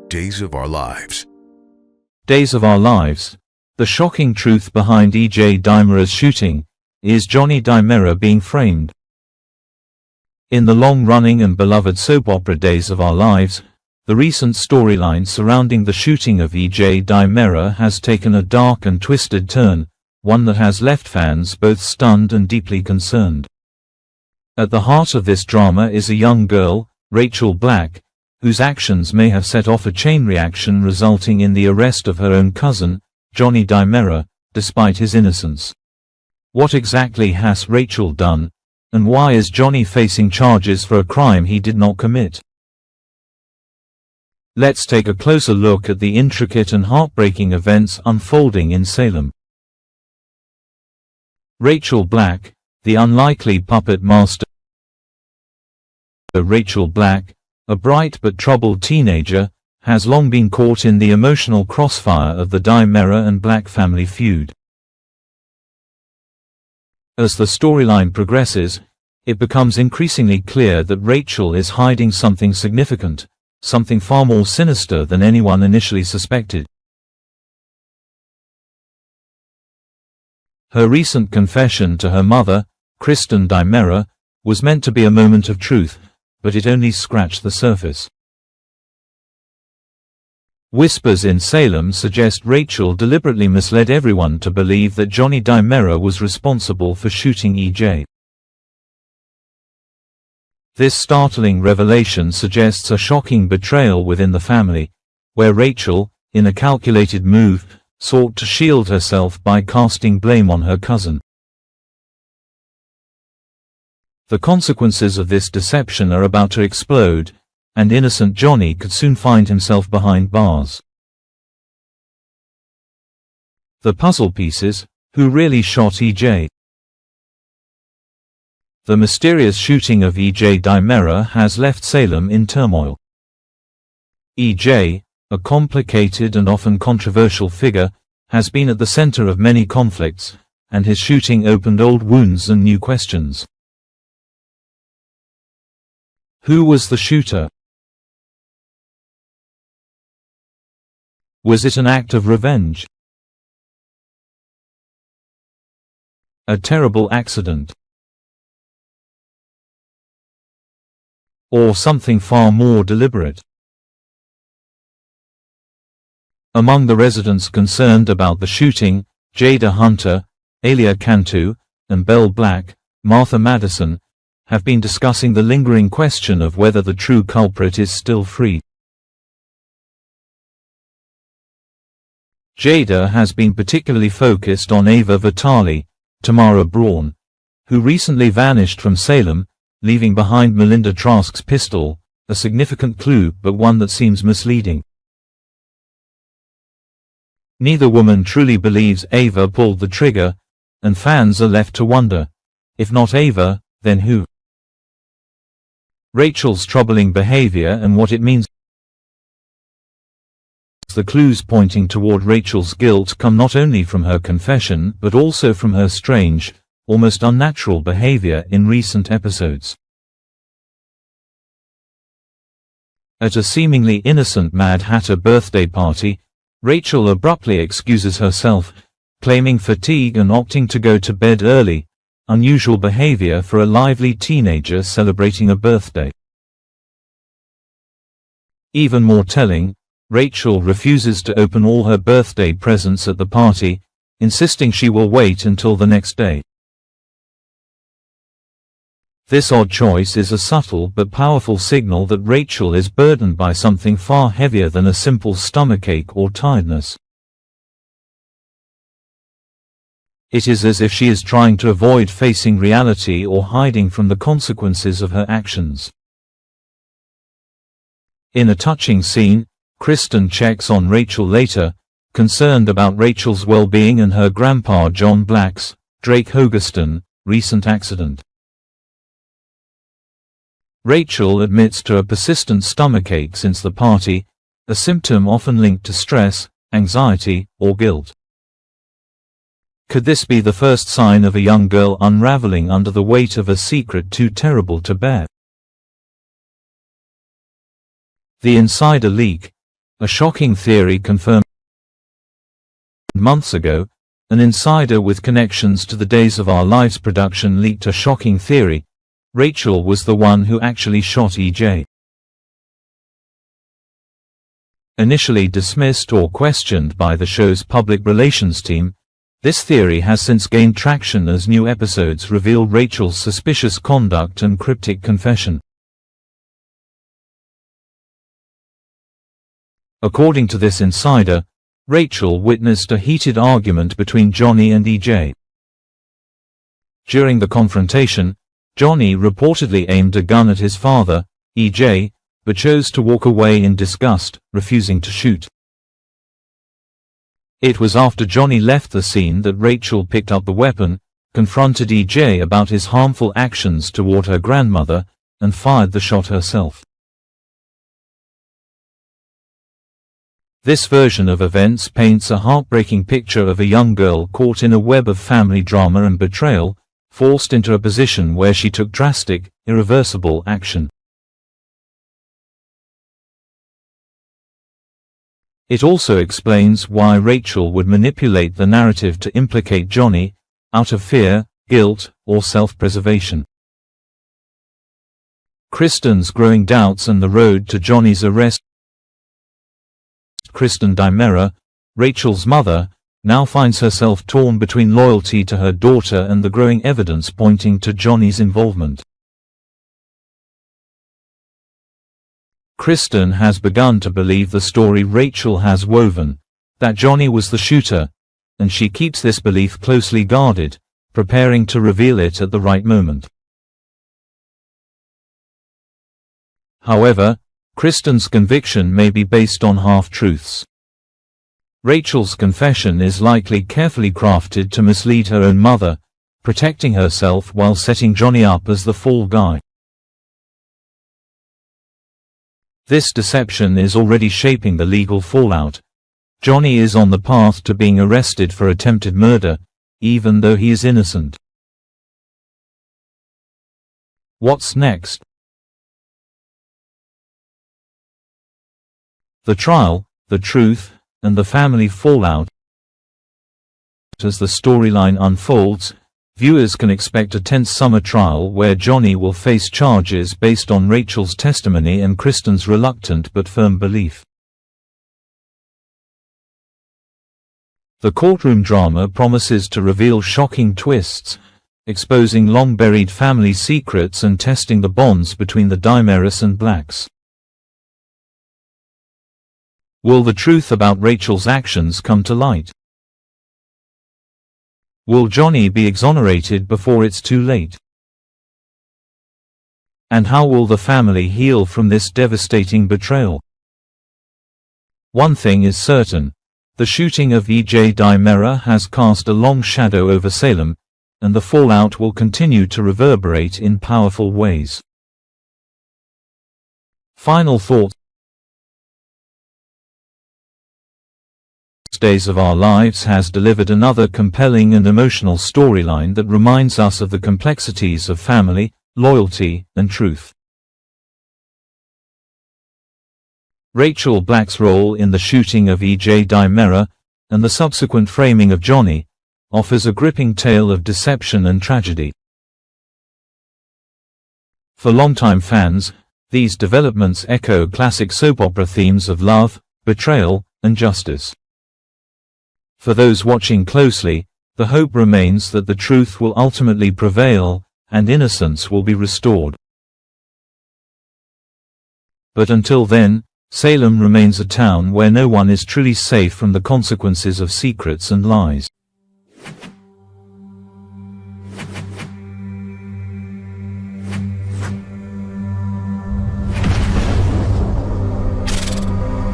Days of Our Lives. Days of Our Lives. The shocking truth behind E.J. Dimera's shooting. Is Johnny Dimera being framed? In the long-running and beloved soap opera Days of Our Lives, the recent storyline surrounding the shooting of E.J. Dimera has taken a dark and twisted turn, one that has left fans both stunned and deeply concerned. At the heart of this drama is a young girl, Rachel Black, whose actions may have set off a chain reaction resulting in the arrest of her own cousin, Johnny Dimera, despite his innocence. What exactly has Rachel done, and why is Johnny facing charges for a crime he did not commit? Let's take a closer look at the intricate and heartbreaking events unfolding in Salem. Rachel Black, the unlikely puppet master. Rachel Black, a bright but troubled teenager, has long been caught in the emotional crossfire of the Dimera and Black family feud. As the storyline progresses, it becomes increasingly clear that Rachel is hiding something significant, something far more sinister than anyone initially suspected. Her recent confession to her mother, Kristen Dimera, was meant to be a moment of truth, but it only scratched the surface. Whispers in Salem suggest Rachel deliberately misled everyone to believe that Johnny Dimera was responsible for shooting E.J. This startling revelation suggests a shocking betrayal within the family, where Rachel, in a calculated move, sought to shield herself by casting blame on her cousin. The consequences of this deception are about to explode, and innocent Johnny could soon find himself behind bars. The puzzle pieces: who really shot E.J.? The mysterious shooting of E.J. Dimera has left Salem in turmoil. E.J., a complicated and often controversial figure, has been at the center of many conflicts, and his shooting opened old wounds and new questions. Who was the shooter? Was it an act of revenge? A terrible accident? Or something far more deliberate? Among the residents concerned about the shooting, Jada Hunter, Alia Cantu, and Belle Black, Martha Madison, have been discussing the lingering question of whether the true culprit is still free. Jada has been particularly focused on Ava Vitale, Tamara Braun, who recently vanished from Salem, leaving behind Melinda Trask's pistol, a significant clue but one that seems misleading. Neither woman truly believes Ava pulled the trigger, and fans are left to wonder, if not Ava, then who? Rachel's troubling behavior and what it means. The clues pointing toward Rachel's guilt come not only from her confession but also from her strange, almost unnatural behavior in recent episodes. At a seemingly innocent Mad Hatter birthday party, Rachel abruptly excuses herself, claiming fatigue and opting to go to bed early, unusual behavior for a lively teenager celebrating a birthday. Even more telling, Rachel refuses to open all her birthday presents at the party, insisting she will wait until the next day. This odd choice is a subtle but powerful signal that Rachel is burdened by something far heavier than a simple stomachache or tiredness. It is as if she is trying to avoid facing reality or hiding from the consequences of her actions. In a touching scene, Kristen checks on Rachel later, concerned about Rachel's well-being and her grandpa John Black's, Drake Hogestyn, recent accident. Rachel admits to a persistent stomachache since the party, a symptom often linked to stress, anxiety, or guilt. Could this be the first sign of a young girl unraveling under the weight of a secret too terrible to bear? The insider leak, A shocking theory confirmed months ago. An insider with connections to the Days of Our Lives production leaked a shocking theory. Rachel was the one who actually shot EJ. Initially dismissed or questioned by the show's public relations team, this theory has since gained traction as new episodes reveal Rachel's suspicious conduct and cryptic confession. According to this insider, Rachel witnessed a heated argument between Johnny and EJ. During the confrontation, Johnny reportedly aimed a gun at his father, EJ, but chose to walk away in disgust, refusing to shoot. It was after Johnny left the scene that Rachel picked up the weapon, confronted EJ about his harmful actions toward her grandmother, and fired the shot herself. This version of events paints a heartbreaking picture of a young girl caught in a web of family drama and betrayal, forced into a position where she took drastic, irreversible action. It also explains why Rachel would manipulate the narrative to implicate Johnny, out of fear, guilt, or self-preservation. Kristen's growing doubts and the road to Johnny's arrest. Kristen DiMera, Rachel's mother, now finds herself torn between loyalty to her daughter and the growing evidence pointing to Johnny's involvement. Kristen has begun to believe the story Rachel has woven, that Johnny was the shooter, and she keeps this belief closely guarded, preparing to reveal it at the right moment. However, Kristen's conviction may be based on half-truths. Rachel's confession is likely carefully crafted to mislead her own mother, protecting herself while setting Johnny up as the fall guy. This deception is already shaping the legal fallout. Johnny is on the path to being arrested for attempted murder, even though he is innocent. What's next? The trial, the truth, and the family fallout. As the storyline unfolds, viewers can expect a tense summer trial where Johnny will face charges based on Rachel's testimony and Kristen's reluctant but firm belief. The courtroom drama promises to reveal shocking twists, exposing long-buried family secrets and testing the bonds between the DiMeras and Blacks. Will the truth about Rachel's actions come to light? Will Johnny be exonerated before it's too late? And how will the family heal from this devastating betrayal? One thing is certain, the shooting of EJ DiMera has cast a long shadow over Salem, and the fallout will continue to reverberate in powerful ways. Final thoughts. Days of Our Lives has delivered another compelling and emotional storyline that reminds us of the complexities of family, loyalty, and truth. Rachel Black's role in the shooting of EJ DiMera, and the subsequent framing of Johnny, offers a gripping tale of deception and tragedy. For longtime fans, these developments echo classic soap opera themes of love, betrayal, and justice. For those watching closely, the hope remains that the truth will ultimately prevail, and innocence will be restored. But until then, Salem remains a town where no one is truly safe from the consequences of secrets and lies.